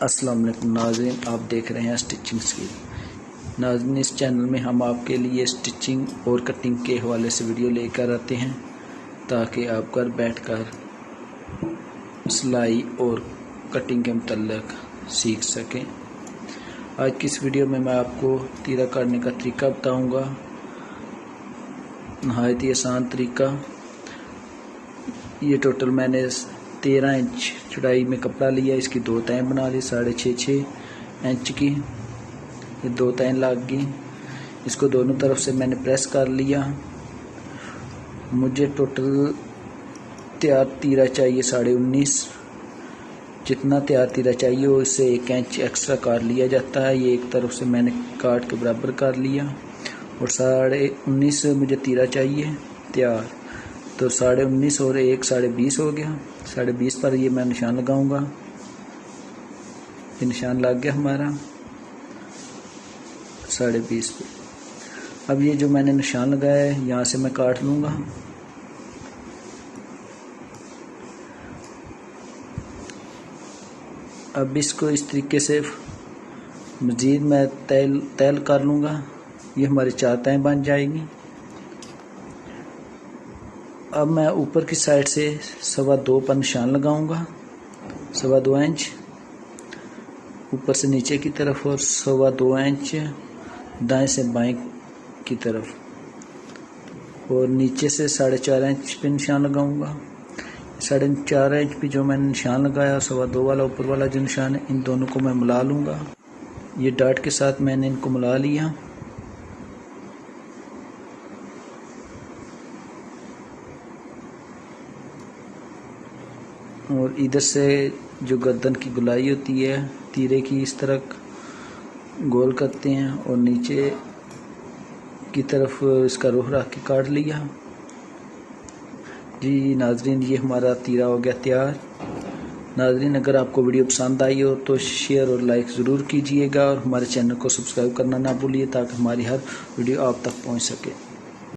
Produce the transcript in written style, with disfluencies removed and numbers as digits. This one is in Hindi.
अस्सलाम वालेकुम नाज़रीन, आप देख रहे हैं स्टिचिंग स्किल। नाज़रीन, इस चैनल में हम आपके लिए स्टिचिंग और कटिंग के हवाले से वीडियो लेकर आते हैं ताकि आप घर बैठकर सिलाई और कटिंग के मुतल्लिक़ सीख सकें। आज की इस वीडियो में मैं आपको तीरा काटने का तरीका बताऊंगा, नहायत ही आसान तरीका। ये टोटल मैंने 13 इंच चौड़ाई में कपड़ा लिया, इसकी 2 तहें बना ली 6.5 इंच की। ये 2 तहें लग गई। इसको दोनों तरफ से मैंने प्रेस कर लिया। मुझे टोटल तैयार तीरा चाहिए 19.5। जितना तैयार तीरा चाहिए उससे 1 इंच एक्स्ट्रा काट लिया जाता है। ये एक तरफ से मैंने काट के बराबर कर लिया और 19.5 मुझे तीरा चाहिए तैयार, तो 19.5 और 1 20.5 हो गया। 20.5 पर ये मैं निशान लगाऊंगा। ये निशान लग गया हमारा 20.5 पे। अब ये जो मैंने निशान लगाया है यहाँ से मैं काट लूँगा। अब इसको इस तरीके से मज़ीद मैं तैल कर लूँगा। ये हमारी 4 तहें बन जाएगी। अब मैं ऊपर की साइड से 2.25 पर निशान लगाऊंगा, 2.25 इंच ऊपर से नीचे की तरफ और 2.25 इंच दाएं से बाएं की तरफ, और नीचे से 4.5 इंच पे निशान लगाऊंगा। 4.5 इंच पे जो मैंने निशान लगाया 2.25 वाला ऊपर वाला जो निशान है, इन दोनों को मैं मिला लूँगा। ये डॉट के साथ मैंने इनको मिला लिया। और इधर से जो गर्दन की गुलाई होती है तीरे की, इस तरह गोल करते हैं और नीचे की तरफ इसका रुख रख के काट लिया। जी नाजरीन, ये हमारा तीरा हो गया तैयार। नाजरीन, अगर आपको वीडियो पसंद आई हो तो शेयर और लाइक ज़रूर कीजिएगा और हमारे चैनल को सब्सक्राइब करना ना भूलिए ताकि हमारी हर वीडियो आप तक पहुंच सके।